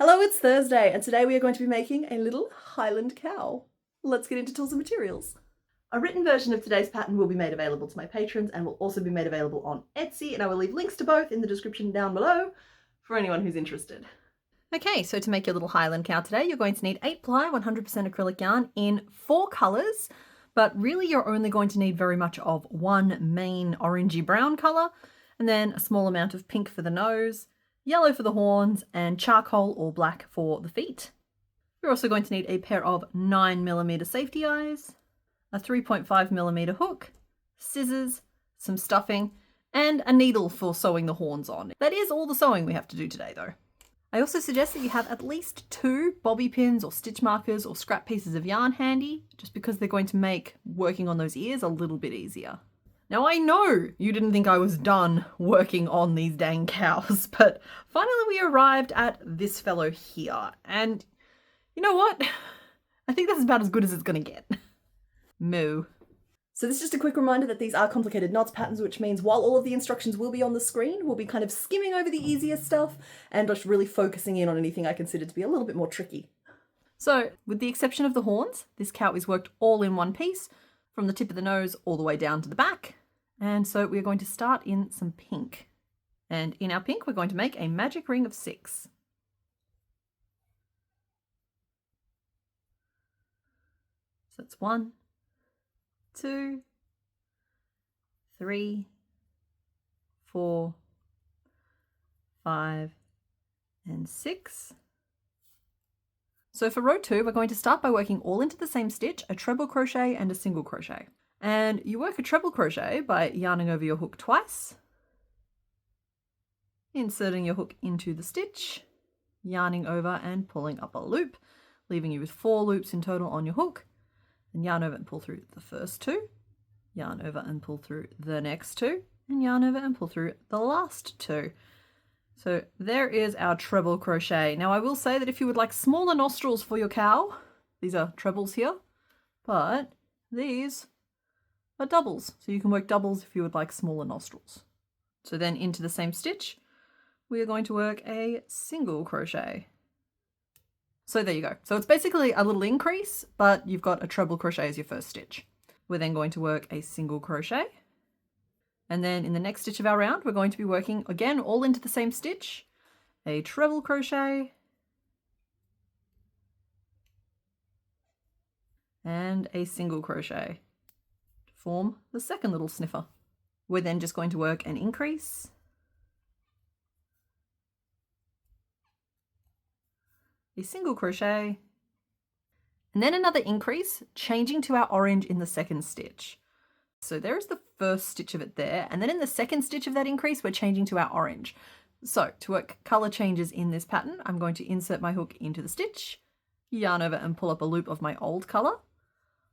Hello, it's Thursday, and today we are going to be making a little Highland cow. Let's get into tools and materials. A written version of today's pattern will be made available to my patrons and will also be made available on Etsy, and I will leave links to both in the description down below for anyone who's interested. Okay, so to make your little Highland cow today, you're going to need 8-ply 100% acrylic yarn in 4 colours, but really you're only going to need very much of one main orangey brown colour, and then a small amount of pink for the nose, yellow for the horns, and charcoal or black for the feet. You're also going to need a pair of 9mm safety eyes, a 3.5mm hook, scissors, some stuffing, and a needle for sewing the horns on. That is all the sewing we have to do today though. I also suggest that you have at least 2 bobby pins or stitch markers or scrap pieces of yarn handy, just because they're going to make working on those ears a little bit easier. Now I know you didn't think I was done working on these dang cows, but finally we arrived at this fellow here, and you know what? I think that's about as good as it's gonna get. Moo. So this is just a quick reminder that these are complicated knots patterns, which means while all of the instructions will be on the screen, we'll be kind of skimming over the easier stuff and just really focusing in on anything I consider to be a little bit more tricky. So with the exception of the horns, this cow is worked all in one piece, from the tip of the nose all the way down to the back. And so we're going to start in some pink. And in our pink, we're going to make a magic ring of 6. So it's 1, 2, 3, 4, 5, and 6. So for row 2, we're going to start by working all into the same stitch, a treble crochet and a single crochet. And you work a treble crochet by yarning over your hook twice, inserting your hook into the stitch, yarning over and pulling up a loop, leaving you with 4 loops in total on your hook. Then yarn over and pull through the first 2, yarn over and pull through the next 2, and yarn over and pull through the last 2. So there is our treble crochet. Now I will say that if you would like smaller nostrils for your cow, these are trebles here, but these are doubles. So you can work doubles if you would like smaller nostrils. So then into the same stitch, we are going to work a single crochet. So there you go. So it's basically a little increase, but you've got a treble crochet as your first stitch. We're then going to work a single crochet. And then in the next stitch of our round, we're going to be working again, all into the same stitch, a treble crochet, and a single crochet to form the second little sniffer. We're then just going to work an increase, a single crochet, and then another increase, changing to our orange in the second stitch. So there's the first stitch of it there, and then in the second stitch of that increase, we're changing to our orange. So to work color changes in this pattern, I'm going to insert my hook into the stitch, yarn over and pull up a loop of my old color,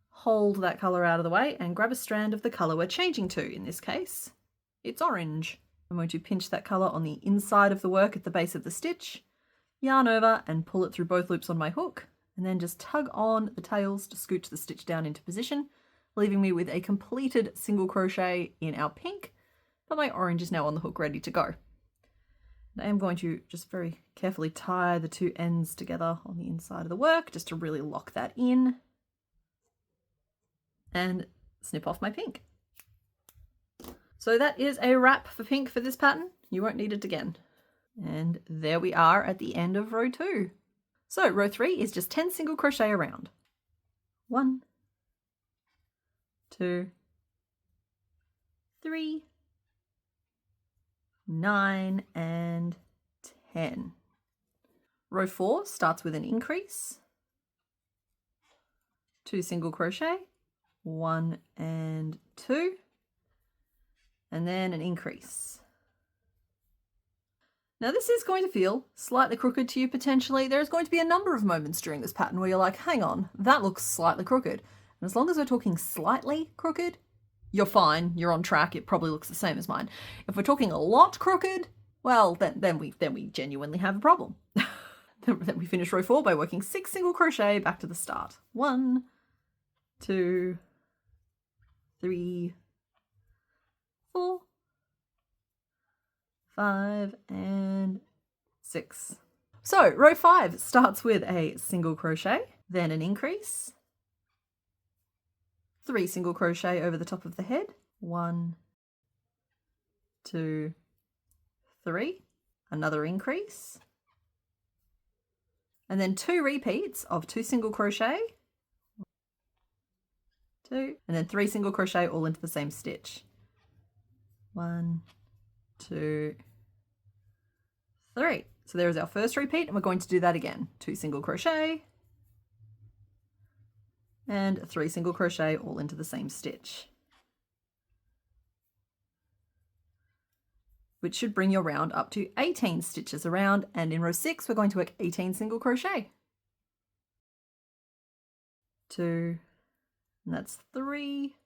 hold that color out of the way and grab a strand of the color we're changing to. In this case, it's orange. I'm going to pinch that color on the inside of the work at the base of the stitch, yarn over and pull it through both loops on my hook, and then just tug on the tails to scooch the stitch down into position, leaving me with a completed single crochet in our pink, but my orange is now on the hook ready to go. And I am going to just very carefully tie the 2 ends together on the inside of the work just to really lock that in, and snip off my pink. So that is a wrap for pink for this pattern. You won't need it again. And there we are at the end of row 2. So row 3 is just 10 single crochet around. 1, 2, 3, 9, and 10. Row 4 starts with an increase, 2 single crochet, 1 and 2, and then an increase. Now this is going to feel slightly crooked to you potentially. There's going to be a number of moments during this pattern where you're like, hang on, that looks slightly crooked. And as long as we're talking slightly crooked, you're fine, you're on track, it probably looks the same as mine. If we're talking a lot crooked, well, then we genuinely have a problem. Then we finish row 4 by working 6 single crochet back to the start. 1, 2, 3, 4, 5, and 6. So row 5 starts with a single crochet, then an increase, 3 single crochet over the top of the head, 1, 2, 3, another increase, and then 2 repeats of 2 single crochet, 2, and then 3 single crochet all into the same stitch. 1, 2, 3. So there is our first repeat, and we're going to do that again. 2 single crochet and 3 single crochet all into the same stitch, which should bring your round up to 18 stitches around. And in row 6, we're going to work 18 single crochet. 2, and that's 3,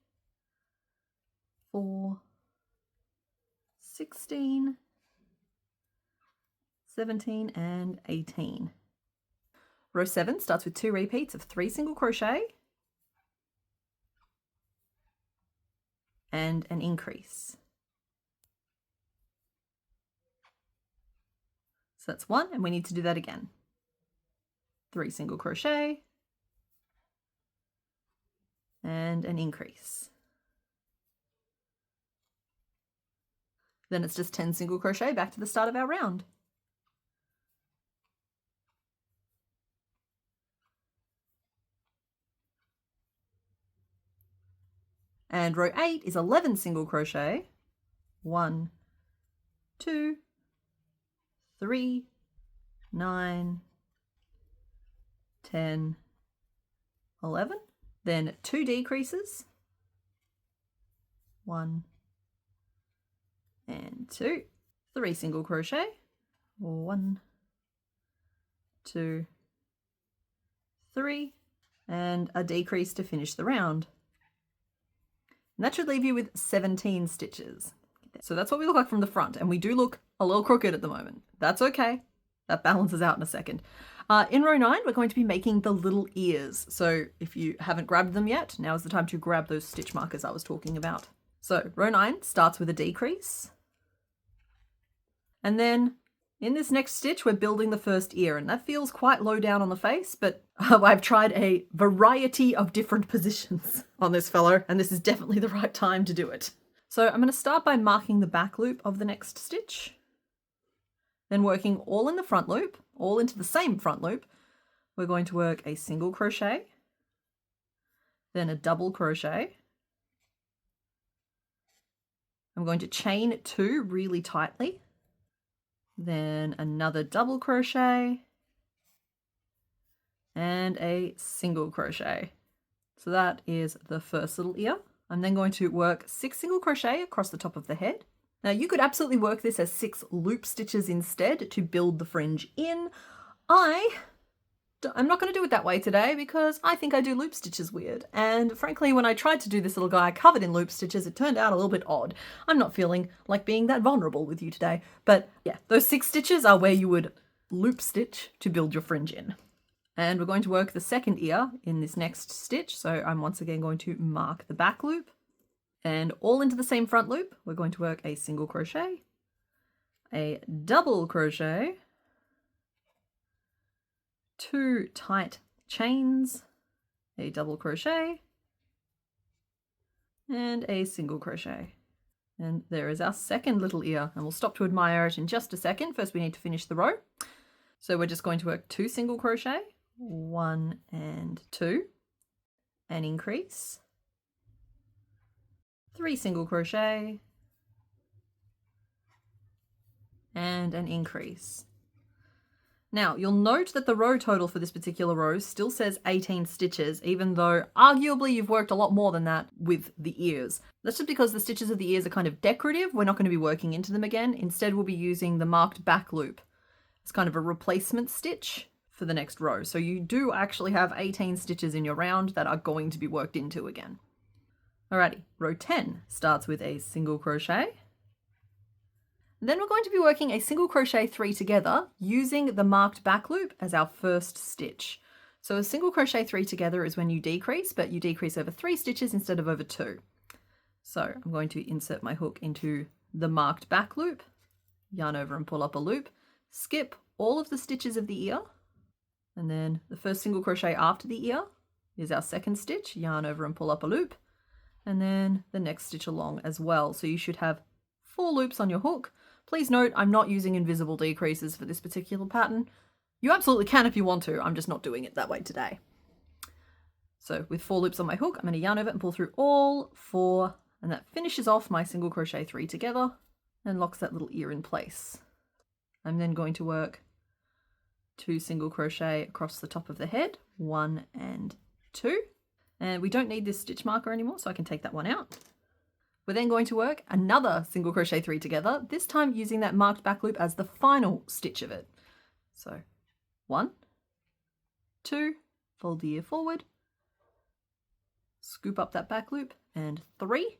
4, 16, 17, and 18. Row 7 starts with 2 repeats of 3 single crochet and an increase. So that's 1, and we need to do that again. 3 single crochet and an increase. Then it's just 10 single crochet back to the start of our round. And row 8 is 11 single crochet. 1, 2, 3, 9, 10, 11. Then 2 decreases. 1 and 2. 3 single crochet. 1, 2, 3, and a decrease to finish the round. And that should leave you with 17 stitches. So that's what we look like from the front, and we do look a little crooked at the moment. That's okay. That balances out in a second. In row 9, we're going to be making the little ears. So if you haven't grabbed them yet, now is the time to grab those stitch markers I was talking about. So row 9 starts with a decrease. And then in this next stitch, we're building the first ear, and that feels quite low down on the face, but I've tried a variety of different positions on this fellow, and this is definitely the right time to do it. So I'm going to start by marking the back loop of the next stitch, then working all in the front loop, all into the same front loop. We're going to work a single crochet, then a double crochet. I'm going to chain 2 really tightly, then another double crochet and a single crochet. So that is the first little ear. I'm then going to work 6 single crochet across the top of the head. Now you could absolutely work this as 6 loop stitches instead to build the fringe in. I'm not going to do it that way today because I think I do loop stitches weird. And frankly, when I tried to do this little guy covered in loop stitches, it turned out a little bit odd. I'm not feeling like being that vulnerable with you today. But yeah, those 6 stitches are where you would loop stitch to build your fringe in. And we're going to work the second ear in this next stitch. So I'm once again going to mark the back loop. And all into the same front loop, we're going to work a single crochet, a double crochet, 2 tight chains, a double crochet, and a single crochet. And there is our second little ear, and we'll stop to admire it in just a second. First, we need to finish the row. So we're just going to work 2 single crochet, 1 and 2, an increase, 3 single crochet, and an increase. Now, you'll note that the row total for this particular row still says 18 stitches, even though arguably you've worked a lot more than that with the ears. That's just because the stitches of the ears are kind of decorative. We're not going to be working into them again. Instead, we'll be using the marked back loop. It's kind of a replacement stitch for the next row. So you do actually have 18 stitches in your round that are going to be worked into again. Alrighty, row 10 starts with a single crochet. Then we're going to be working a single crochet 3 together using the marked back loop as our first stitch. So a single crochet 3 together is when you decrease, but you decrease over 3 stitches instead of over 2. So I'm going to insert my hook into the marked back loop, yarn over and pull up a loop, skip all of the stitches of the ear, and then the first single crochet after the ear is our second stitch, yarn over and pull up a loop, and then the next stitch along as well. So you should have 4 loops on your hook. Please note, I'm not using invisible decreases for this particular pattern. You absolutely can if you want to, I'm just not doing it that way today. So with 4 loops on my hook, I'm going to yarn over and pull through all 4, and that finishes off my single crochet 3 together and locks that little ear in place. I'm then going to work 2 single crochet across the top of the head, 1 and 2. And we don't need this stitch marker anymore, so I can take that one out. We're then going to work another single crochet 3 together, this time using that marked back loop as the final stitch of it. So 1, 2, fold the ear forward, scoop up that back loop, and 3.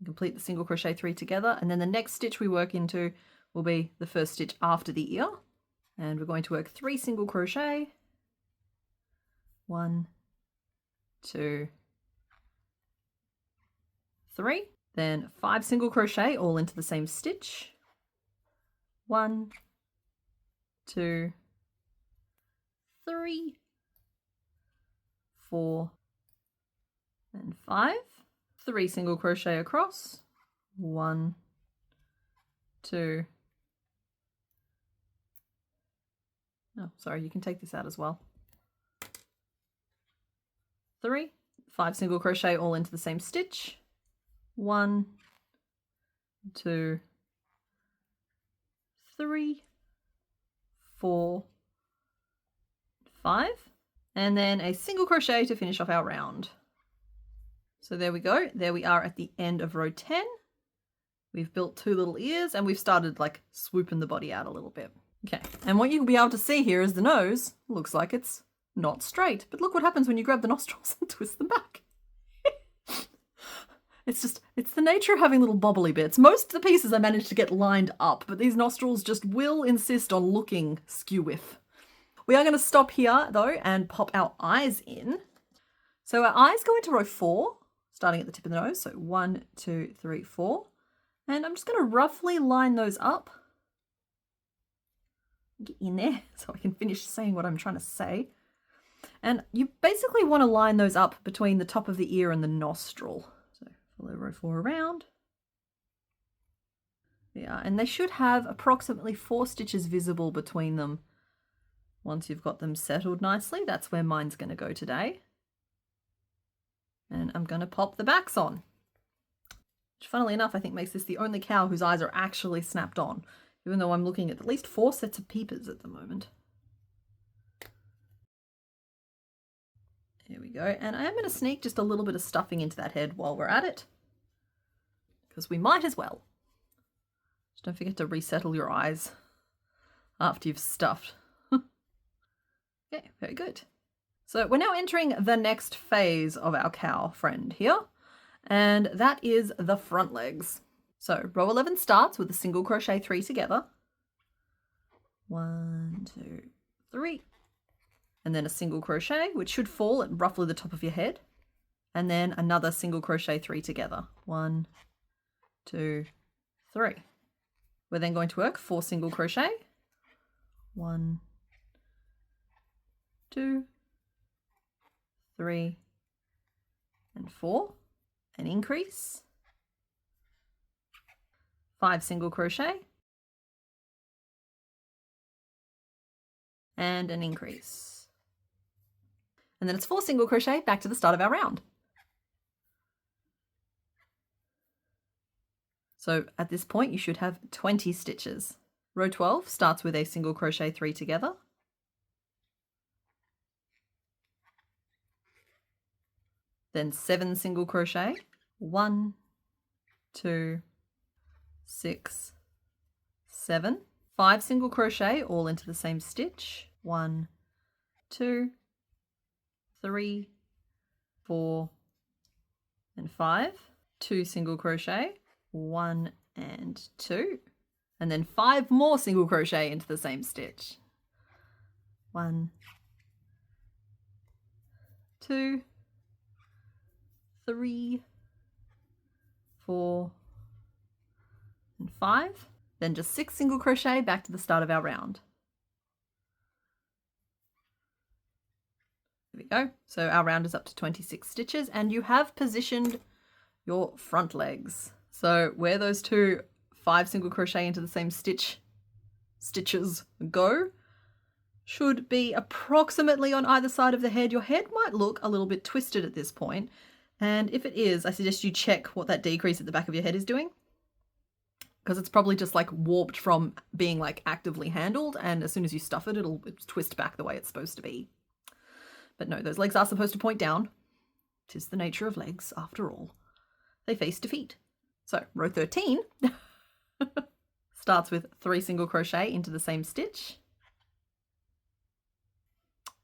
Complete the single crochet 3 together, and then the next stitch we work into will be the first stitch after the ear, and we're going to work 3 single crochet, 1, 2, 3, then 5 single crochet all into the same stitch, 1, 2, 3, 4, and 5. 3 single crochet across, 1, 2, oh sorry, you can take this out as well, 3, 5 single crochet all into the same stitch, 1, 2, 3, 4, 5, and then a single crochet to finish off our round. So there we go. There we are at the end of row 10. We've built 2 little ears and we've started like swooping the body out a little bit. Okay, and what you'll be able to see here is the nose looks like it's not straight, but look what happens when you grab the nostrils and twist them back. It's the nature of having little bobbly bits. Most of the pieces I managed to get lined up, but these nostrils just will insist on looking skew-whiff. We are going to stop here though and pop our eyes in. So our eyes go into row 4, starting at the tip of the nose. So 1, 2, 3, 4. And I'm just going to roughly line those up. Get in there so I can finish saying what I'm trying to say. And you basically want to line those up between the top of the ear and the nostril. So follow row 4 around. Yeah, and they should have approximately 4 stitches visible between them. Once you've got them settled nicely, that's where mine's going to go today. And I'm going to pop the backs on. Which funnily enough, I think makes this the only cow whose eyes are actually snapped on, even though I'm looking at least 4 sets of peepers at the moment. Here we go. And I am going to sneak just a little bit of stuffing into that head while we're at it, because we might as well. Just don't forget to resettle your eyes after you've stuffed. Okay, very good. So we're now entering the next phase of our cow friend here, and that is the front legs. So row 11 starts with a single crochet 3 together. 1, 2, 3. And then a single crochet, which should fall at roughly the top of your head. And then another single crochet 3 together. 1, 2, 3. We're then going to work 4 single crochet. 1, 2, 3, and 4, an increase, 5 single crochet, and an increase. And then it's 4 single crochet back to the start of our round. So at this point you should have 20 stitches. Row 12 starts with a single crochet 3 together. Then 7 single crochet, 1, 2, 6, 7, 5 single crochet all into the same stitch, 1, 2, 3, 4, and 5, 2 single crochet, 1 and 2, and then 5 more single crochet into the same stitch, 1, 2, 3, 4, and 5. Then just 6 single crochet back to the start of our round. There we go. So our round is up to 26 stitches, and you have positioned your front legs. So where those 5 single crochet into the same stitches go should be approximately on either side of the head. Your head might look a little bit twisted at this point, and if it is, I suggest you check what that decrease at the back of your head is doing, because it's probably just like warped from being like actively handled, and as soon as you stuff it, it'll twist back the way it's supposed to be. But no, those legs are supposed to point down. 'Tis the nature of legs, after all. They face defeat. So row 13 starts with 3 single crochet into the same stitch.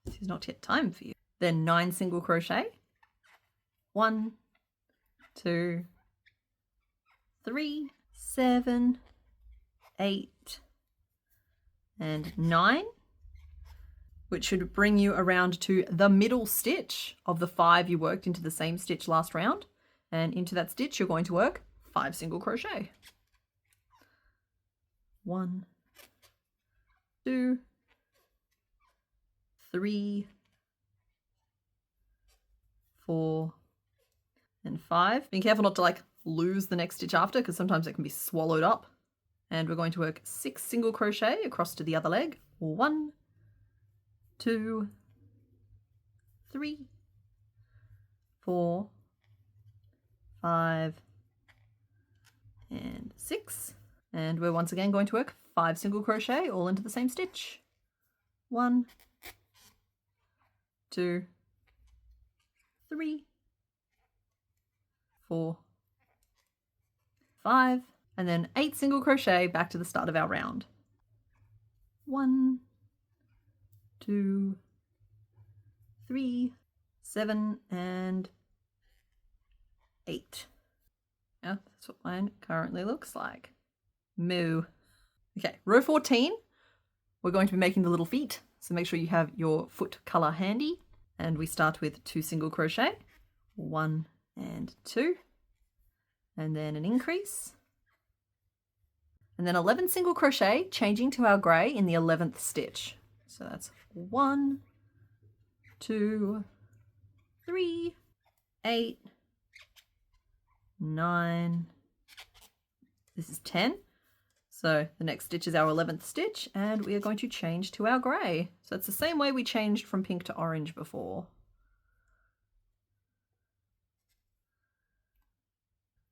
This is not yet time for you. Then 9 single crochet. 1, 2, 3, 7, 8, and 9, which should bring you around to the middle stitch of the 5 you worked into the same stitch last round. And into that stitch, you're going to work 5 single crochet. 1, 2, 3, 4, and 5. Be careful not to like lose the next stitch after, because sometimes it can be swallowed up. And we're going to work 6 single crochet across to the other leg. 1, 2, 3, 4, 5, and 6. And we're once again going to work 5 single crochet all into the same stitch. 1, 2, 3, 4, 5, and then 8 single crochet back to the start of our round. 1, 2, 3, 7, and 8. Yeah, that's what mine currently looks like. Moo. Okay, row 14, we're going to be making the little feet. So make sure you have your foot color handy. And we start with 2 single crochet, 1 and 2, and then an increase. And then 11 single crochet, changing to our grey in the 11th stitch. So that's 1, 2, 3, 8, 9. This is 10. So the next stitch is our 11th stitch, and we are going to change to our grey. So it's the same way we changed from pink to orange before.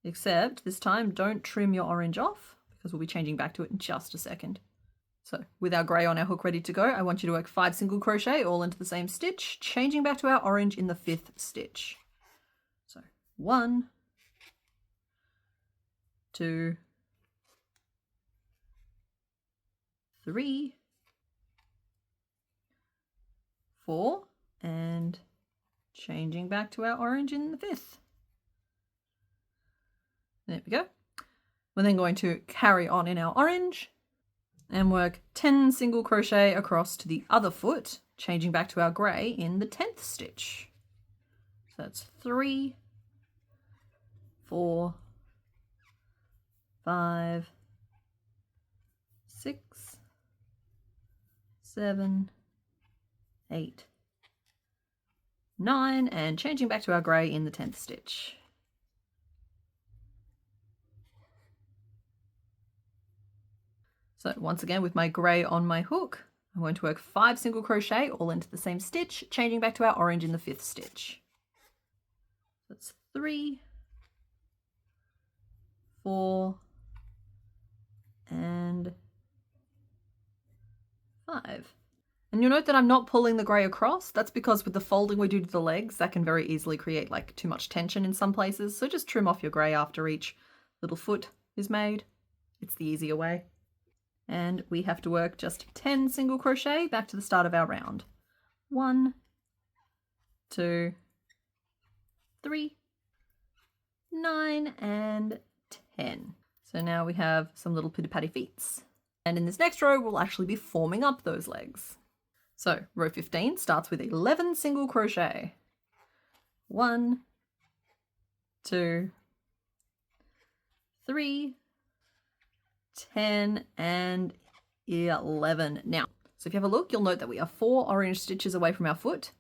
Except this time, don't trim your orange off, because we'll be changing back to it in just a second. So with our grey on our hook ready to go, I want you to work 5 single crochet all into the same stitch, changing back to our orange in the 5th stitch. So 1, 2, 3, 4, and changing back to our orange in the 5th. There we go. We're then going to carry on in our orange and work 10 single crochet across to the other foot, changing back to our grey in the 10th stitch. So that's 3, 4, 5, 6, 7, 8, 9, and changing back to our grey in the 10th stitch. So once again with my grey on my hook, I'm going to work 5 single crochet all into the same stitch, changing back to our orange in the 5th stitch. That's 3, 4, and 5. And you'll note that I'm not pulling the grey across. That's because with the folding we do to the legs, that can very easily create like too much tension in some places. So just trim off your grey after each little foot is made. It's the easier way. And we have to work just 10 single crochet back to the start of our round. 1, 2, 3, 9, and 10. So now we have some little pitty-patty feets. And in this next row, we'll actually be forming up those legs. So row 15 starts with 11 single crochet. 1, 2, 3, 10, and 11. Now, so if you have a look, you'll note that we are 4 orange stitches away from our foot,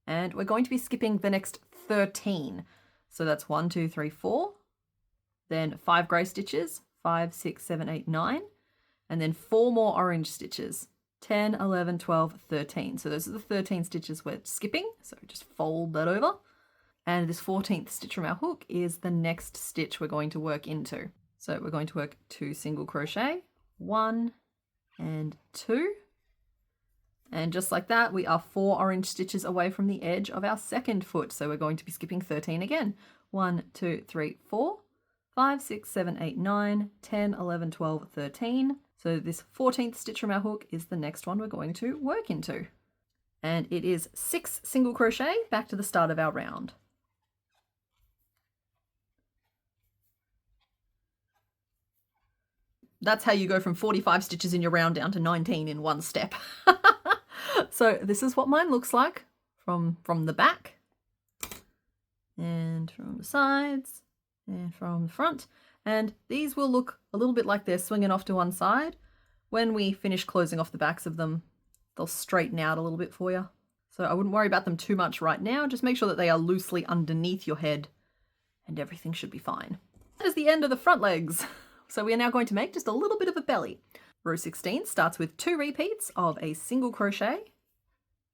and we're going to be skipping the next 13. So that's 1, 2, 3, 4, then 5 grey stitches, 5, 6, 7, 8, 9, and then 4 more orange stitches, 10, 11, 12, 13. So those are the 13 stitches we're skipping. So just fold that over. And this 14th stitch from our hook is the next stitch we're going to work into. So we're going to work 2 single crochet, 1 and 2. And just like that, we are 4 orange stitches away from the edge of our second foot. So we're going to be skipping 13 again. 1, 2, 3, 4, 5, 6, 7, 8, 9, 10, 11, 12, 13. So this 14th stitch from our hook is the next one we're going to work into. And it is 6 single crochet back to the start of our round. That's how you go from 45 stitches in your round down to 19 in one step. So this is what mine looks like from the back and from the sides and from the front. And these will look a little bit like they're swinging off to one side. When we finish closing off the backs of them, they'll straighten out a little bit for you. So I wouldn't worry about them too much right now. Just make sure that they are loosely underneath your head and everything should be fine. That is the end of the front legs. So we are now going to make just a little bit of a belly. Row 16 starts with 2 repeats of a single crochet,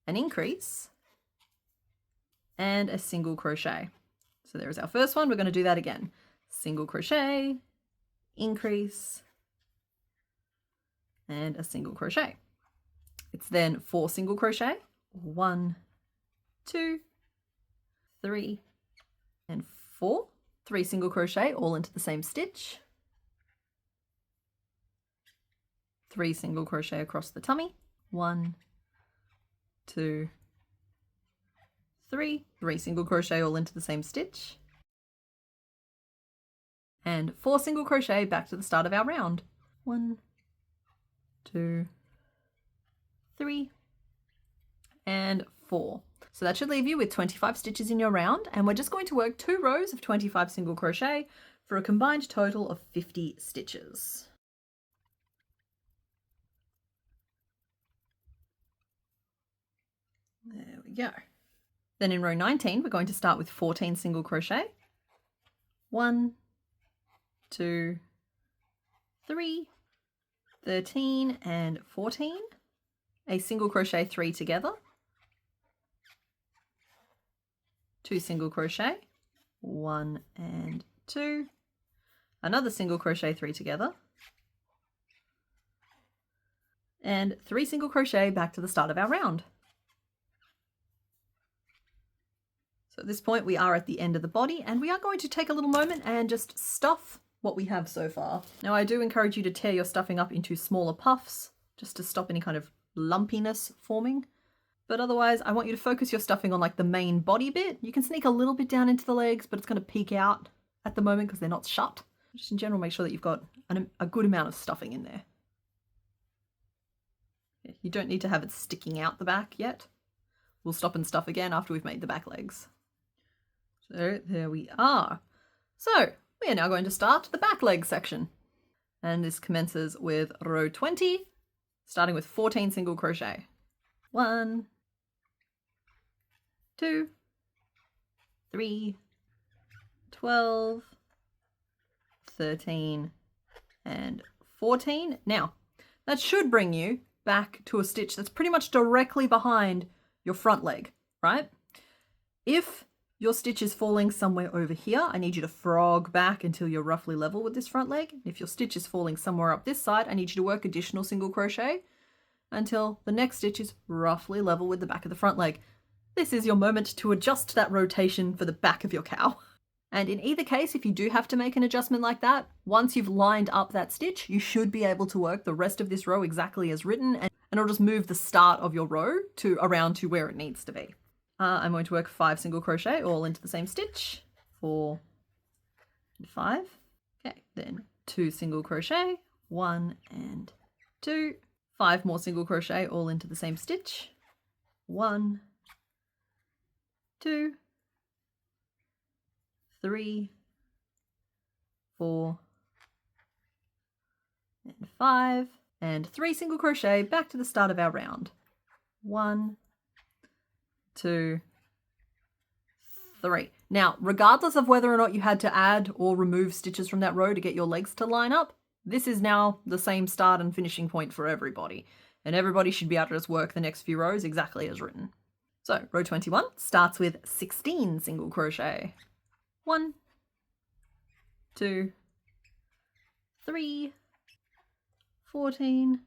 an increase, and a single crochet. So there is our first one. We're going to do that again. Single crochet, increase, and a single crochet. It's then 4 single crochet, 1, 2, 3, and 4. 3 single crochet all into the same stitch. 3 single crochet across the tummy, 1, 2, 3, 3 single crochet all into the same stitch, and 4 single crochet back to the start of our round. 1, 2, 3, and 4. So that should leave you with 25 stitches in your round, and we're just going to work 2 rows of 25 single crochet for a combined total of 50 stitches. There we go. Then in row 19, we're going to start with 14 single crochet. 1, 2, 3, 13, and 14. A single crochet 3 together. 2 single crochet, 1 and 2. Another single crochet 3 together. And 3 single crochet back to the start of our round. So at this point we are at the end of the body, and we are going to take a little moment and just stuff what we have so far. Now I do encourage you to tear your stuffing up into smaller puffs just to stop any kind of lumpiness forming. But otherwise I want you to focus your stuffing on like the main body bit. You can sneak a little bit down into the legs, but it's going to peek out at the moment because they're not shut. Just in general, make sure that you've got a good amount of stuffing in there. You don't need to have it sticking out the back yet. We'll stop and stuff again after we've made the back legs. So there we are. So we are now going to start the back leg section. And this commences with row 20, starting with 14 single crochet. 1, 2, 3, 12, 13, and 14. Now, that should bring you back to a stitch that's pretty much directly behind your front leg, right? If your stitch is falling somewhere over here, I need you to frog back until you're roughly level with this front leg. If your stitch is falling somewhere up this side, I need you to work additional single crochet until the next stitch is roughly level with the back of the front leg. This is your moment to adjust that rotation for the back of your cow. And in either case, if you do have to make an adjustment like that, once you've lined up that stitch, you should be able to work the rest of this row exactly as written, and it'll just move the start of your row around to where it needs to be. I'm going to work 5 single crochet all into the same stitch, 4 and 5. Okay, then 2 single crochet, 1 and 2. 5 more single crochet all into the same stitch, 1, 2, 3, 4, and 5, and 3 single crochet back to the start of our round. 1, 2, 3. Now, regardless of whether or not you had to add or remove stitches from that row to get your legs to line up, this is now the same start and finishing point for everybody. And everybody should be able to just work the next few rows exactly as written. So row 21 starts with 16 single crochet. 1, 2, 3, 14,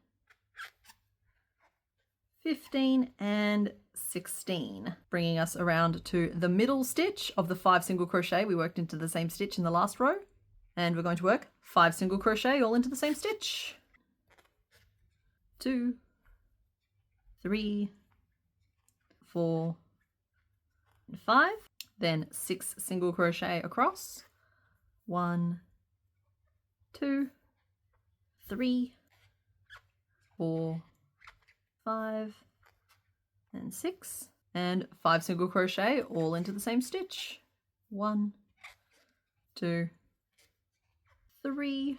15, and 16, bringing us around to the middle stitch of the 5 single crochet we worked into the same stitch in the last row. And we're going to work 5 single crochet all into the same stitch. 2, 3, 4, and 5. Then 6 single crochet across. 1, 2, 3, 4, 5, and 6, and 5 single crochet all into the same stitch. 1, 2, 3,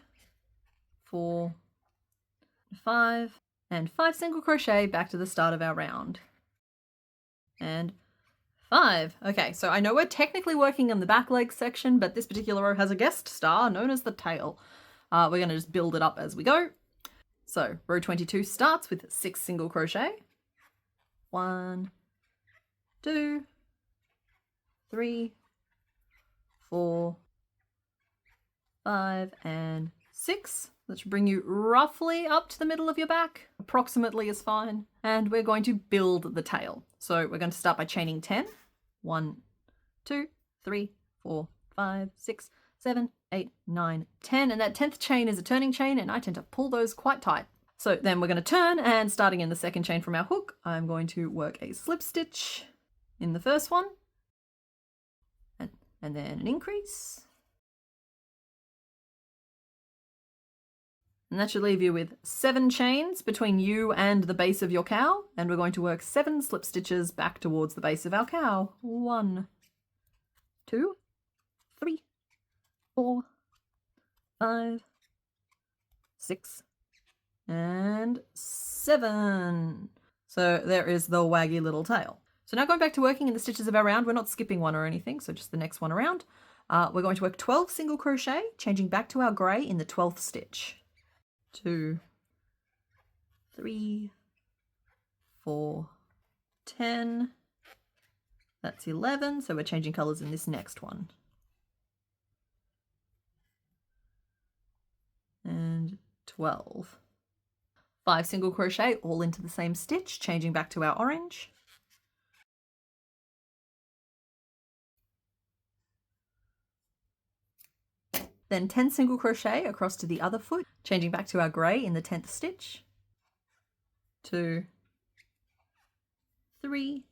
4, 5, and 5 single crochet back to the start of our round. And 5. Okay, so I know we're technically working on the back leg section, but this particular row has a guest star known as the tail. We're going to just build it up as we go. So row 22 starts with 6 single crochet. 1, 2, 3, 4, 5, and 6. That should bring you roughly up to the middle of your back. Approximately is fine. And we're going to build the tail. So we're going to start by chaining 10. 1, 2, 3, 4, 5, 6, 7, 8, 9, 10. And that 10th chain is a turning chain, and I tend to pull those quite tight. So then we're going to turn, and starting in the second chain from our hook, I'm going to work a slip stitch in the first one, and then an increase. And that should leave you with 7 chains between you and the base of your cow, and we're going to work 7 slip stitches back towards the base of our cow. 1, 2, 3, 4, 5, 6, and 7. So there is the waggy little tail. So now going back to working in the stitches of our round, we're not skipping one or anything, so just the next one around. We're going to work 12 single crochet, changing back to our grey in the 12th stitch. 2, 3, 4, 10. That's 11, so we're changing colours in this next one. And 12. 5 single crochet all into the same stitch, changing back to our orange. Then 10 single crochet across to the other foot, changing back to our grey in the 10th stitch. 2, 3,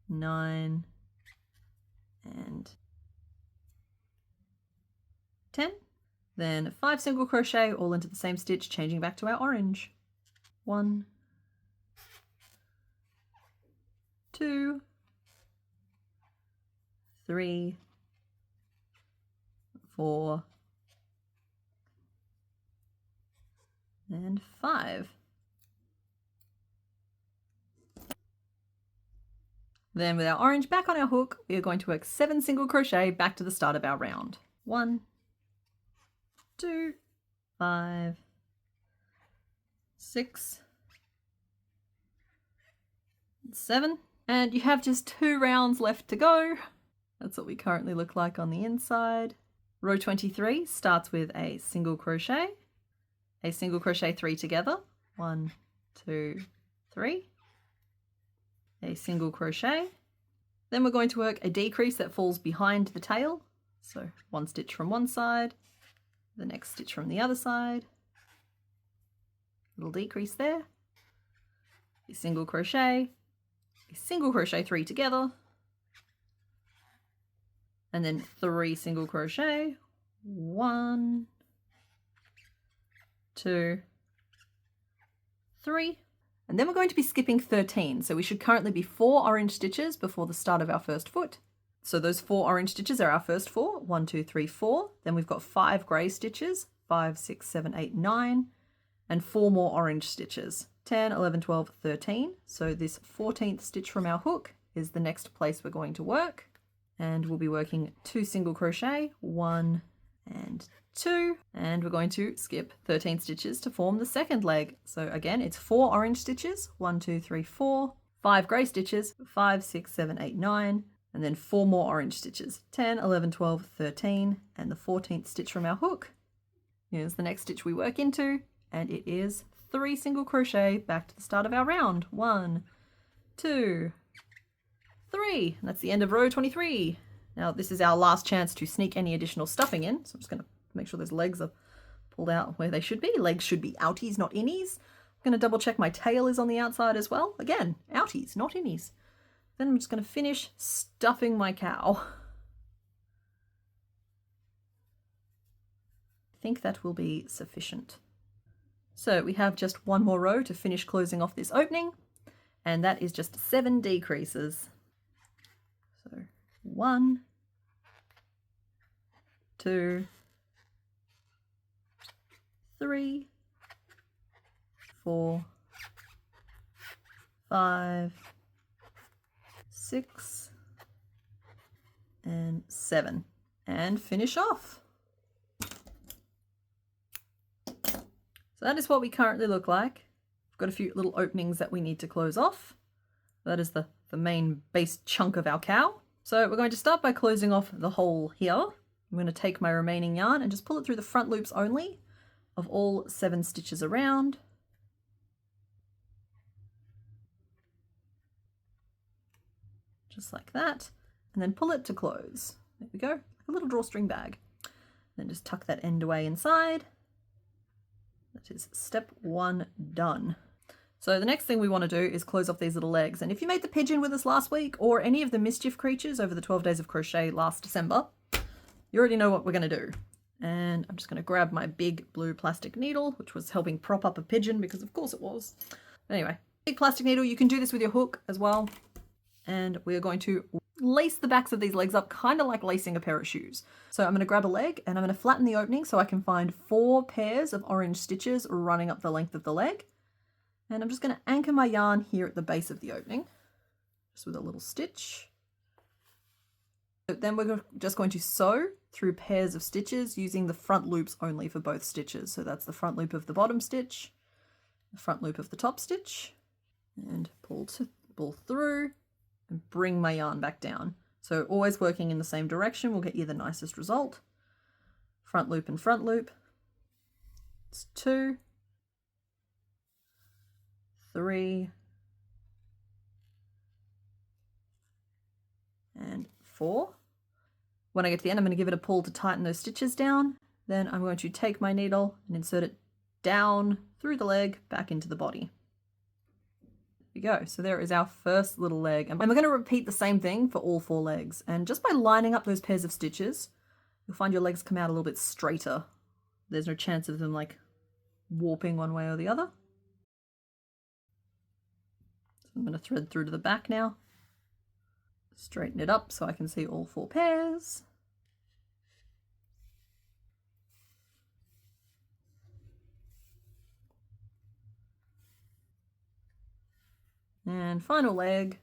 9, and 10. Then 5 single crochet all into the same stitch, changing back to our orange. 1, 2, 3, 4, and 5. Then with our orange back on our hook, we are going to work 7 single crochet back to the start of our round. 1, 2, 5, 6, 7. And you have just 2 rounds left to go. That's what we currently look like on the inside. Row 23 starts with a single crochet 3 together. 1, 2, 3. A single crochet. Then we're going to work a decrease that falls behind the tail. So 1 stitch from one side, the next stitch from the other side. Little decrease there. A single crochet 3 together. And then 3 single crochet. 1, 2, 3. And then we're going to be skipping 13. So we should currently be 4 orange stitches before the start of our first foot. So those 4 orange stitches are our first 4. 1, 2, 3, 4. Then we've got 5 grey stitches, 5, 6, 7, 8, 9, and 4 more orange stitches. 10, 11, 12, 13. So this 14th stitch from our hook is the next place we're going to work. And we'll be working 2 single crochet, 1 and 2. And we're going to skip 13 stitches to form the second leg. So again, it's 4 orange stitches, 1, 2, 3, 4, 5 grey stitches, 5, 6, 7, 8, 9, and then 4 more orange stitches, 10, 11, 12, 13, and the 14th stitch from our hook. Here's the next stitch we work into, and it is 3 single crochet back to the start of our round. 1, 2, 3. And that's the end of row 23. Now this is our last chance to sneak any additional stuffing in, so I'm just going to make sure those legs are pulled out where they should be. Legs should be outies, not innies. I'm going to double check my tail is on the outside as well. Again, outies, not innies. Then I'm just going to finish stuffing my cow. I think that will be sufficient. So we have just one more row to finish closing off this opening, and that is just 7 decreases. So 1, 2, 3, 4, 5, 6, and 7, and finish off. So that is what we currently look like. We've got a few little openings that we need to close off. That is the main base chunk of our cow. So we're going to start by closing off the hole here. I'm going to take my remaining yarn and just pull it through the front loops only of all 7 stitches around. Just like that, and then pull it to close. There we go, like a little drawstring bag. Then just tuck that end away inside. That is step 1 done. So the next thing we want to do is close off these little legs. And if you made the pigeon with us last week, or any of the mischief creatures over the 12 days of crochet last December, you already know what we're going to do. And I'm just going to grab my big blue plastic needle, which was helping prop up a pigeon, because of course it was. Anyway, big plastic needle. You can do this with your hook as well. And we are going to lace the backs of these legs up, kind of like lacing a pair of shoes. So I'm going to grab a leg and I'm going to flatten the opening so I can find 4 pairs of orange stitches running up the length of the leg. And I'm just going to anchor my yarn here at the base of the opening, just with a little stitch. So then we're just going to sew through pairs of stitches using the front loops only for both stitches. So that's the front loop of the bottom stitch, the front loop of the top stitch, and pull through and bring my yarn back down. So always working in the same direction will get you the nicest result. Front loop and front loop. It's 2, 3, and 4. When I get to the end, I'm going to give it a pull to tighten those stitches down. Then I'm going to take my needle and insert it down through the leg back into the body. Go. So there is our first little leg, and we're going to repeat the same thing for all 4 legs. And just by lining up those pairs of stitches, you'll find your legs come out a little bit straighter. There's no chance of them like warping one way or the other. So I'm going to thread through to the back now, straighten it up so I can see all 4 pairs. And final leg.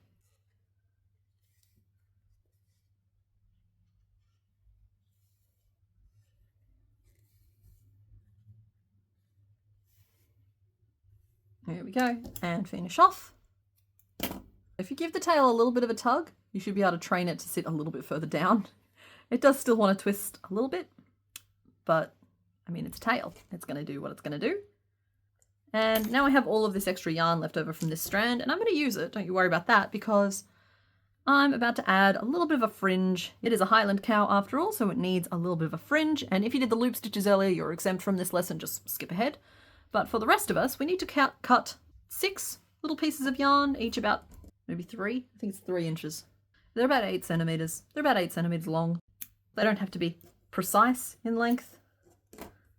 There we go, and finish off. If you give the tail a little bit of a tug, you should be able to train it to sit a little bit further down. It does still want to twist a little bit, but I mean, it's a tail. It's going to do what it's going to do. And now I have all of this extra yarn left over from this strand, and I'm going to use it, don't you worry about that, because I'm about to add a little bit of a fringe. It is a Highland Cow after all, so it needs a little bit of a fringe, and if you did the loop stitches earlier, you're exempt from this lesson, just skip ahead. But for the rest of us, we need to cut 6 little pieces of yarn, each about maybe 3, I think it's 3 inches. They're about 8 centimeters. They're about 8 centimeters long. They don't have to be precise in length.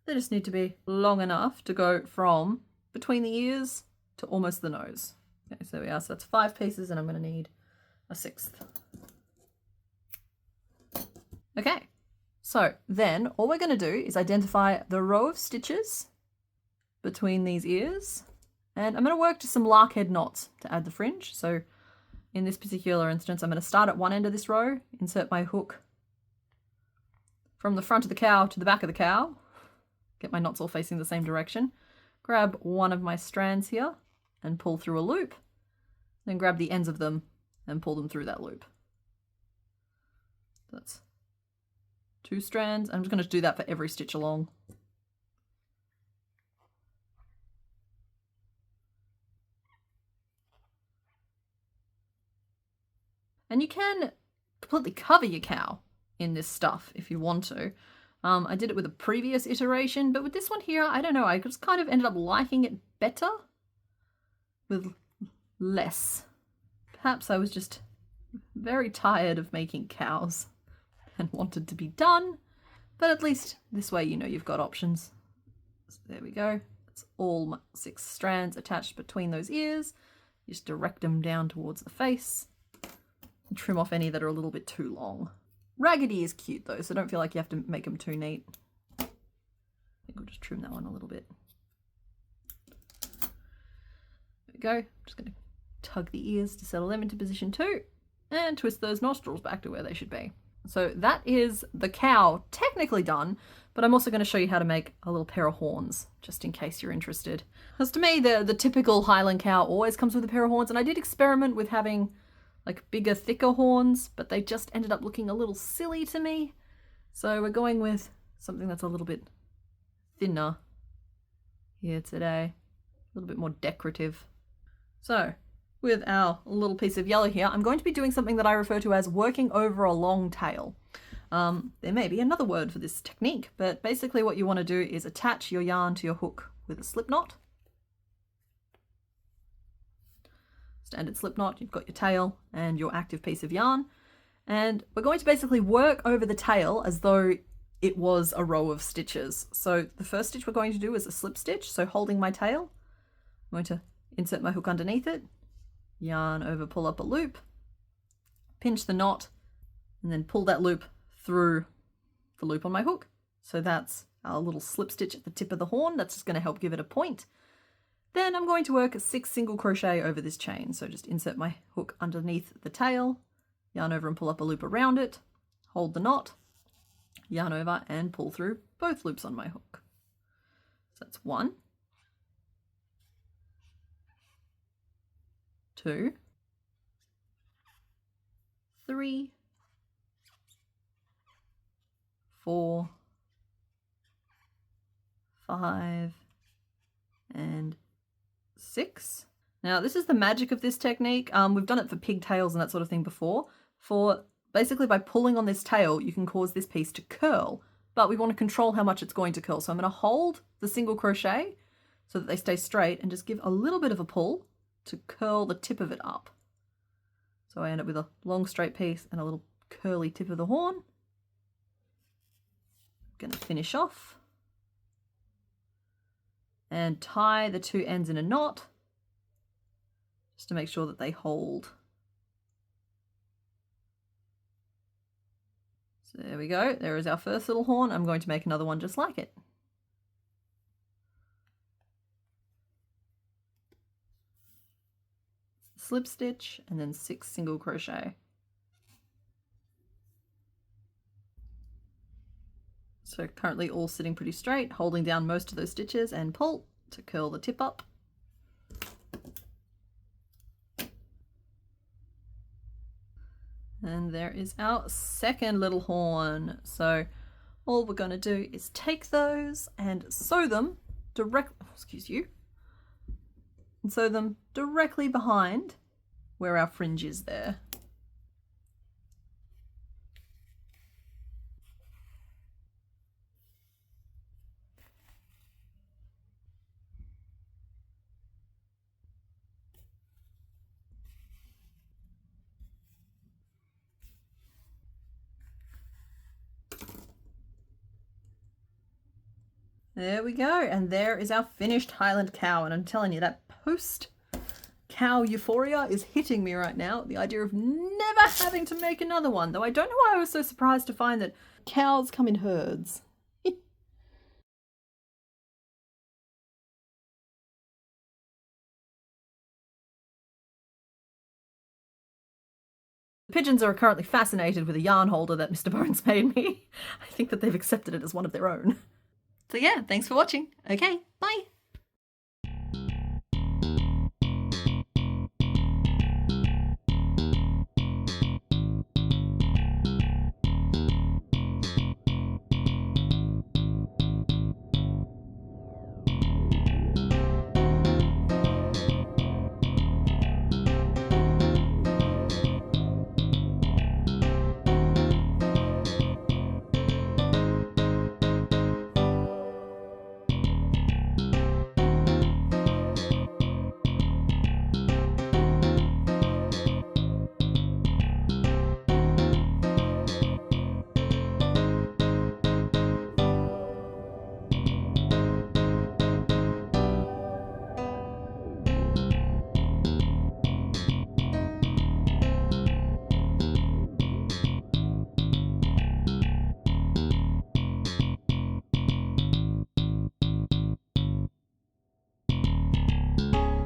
They just need to be long enough to go from between the ears to almost the nose. Okay, so there we are. So that's 5 pieces, and I'm going to need a 6th. Okay, So then all we're going to do is identify the row of stitches between these ears, and I'm going to work to some larkhead knots to add the fringe. So in this particular instance, I'm going to start at one end of this row, insert my hook from the front of the cow to the back of the cow, get my knots all facing the same direction, grab one of my strands here and pull through a loop, then grab the ends of them and pull them through that loop. That's 2 strands. I'm just going to do that for every stitch along. And you can completely cover your cow in this stuff if you want to. I did it with a previous iteration, but with this one here, I don't know, I just kind of ended up liking it better with less. Perhaps I was just very tired of making cows and wanted to be done, but at least this way you know you've got options. So there we go. It's all my 6 strands attached between those ears. You just direct them down towards the face and trim off any that are a little bit too long. Raggedy is cute though, so don't feel like you have to make them too neat. I think we'll just trim that one a little bit. There we go. I'm just going to tug the ears to settle them into position 2 and twist those nostrils back to where they should be. So that is the cow technically done, but I'm also going to show you how to make a little pair of horns, just in case you're interested. Because to me, the typical Highland cow always comes with a pair of horns, and I did experiment with having like bigger, thicker horns, but they just ended up looking a little silly to me. So we're going with something that's a little bit thinner here today, a little bit more decorative. So with our little piece of yellow here, I'm going to be doing something that I refer to as working over a long tail. There may be another word for this technique, but basically what you want to do is attach your yarn to your hook with a slip knot. Standard slip knot, you've got your tail and your active piece of yarn, and we're going to basically work over the tail as though it was a row of stitches. So the first stitch we're going to do is a slip stitch, so holding my tail, I'm going to insert my hook underneath it, yarn over, pull up a loop, pinch the knot, and then pull that loop through the loop on my hook. So that's our little slip stitch at the tip of the horn. That's just going to help give it a point. Then I'm going to work a 6 single crochet over this chain. So just insert my hook underneath the tail, yarn over and pull up a loop around it, hold the knot, yarn over and pull through both loops on my hook. So that's 1, 2, 3, 4, 5, and 6. Now this is the magic of this technique. We've done it for pigtails and that sort of thing before. For basically by pulling on this tail, you can cause this piece to curl, but we want to control how much it's going to curl. So I'm going to hold the single crochet so that they stay straight and just give a little bit of a pull to curl the tip of it up. So I end up with a long straight piece and a little curly tip of the horn. I'm going to finish off and tie the 2 ends in a knot just to make sure that they hold. So there we go. There is our first little horn. I'm going to make another one just like it. Slip stitch and then 6 single crochet. So currently all sitting pretty straight, holding down most of those stitches and pull to curl the tip up. And there is our second little horn. So all we're going to do is take those and sew them and sew them directly behind where our fringe is there. There we go, and there is our finished Highland cow, and I'm telling you, that post cow euphoria is hitting me right now. The idea of never having to make another one, though I don't know why I was so surprised to find that cows come in herds. The pigeons are currently fascinated with a yarn holder that Mr. Bones made me. I think that they've accepted it as one of their own. So yeah, thanks for watching. Okay, bye!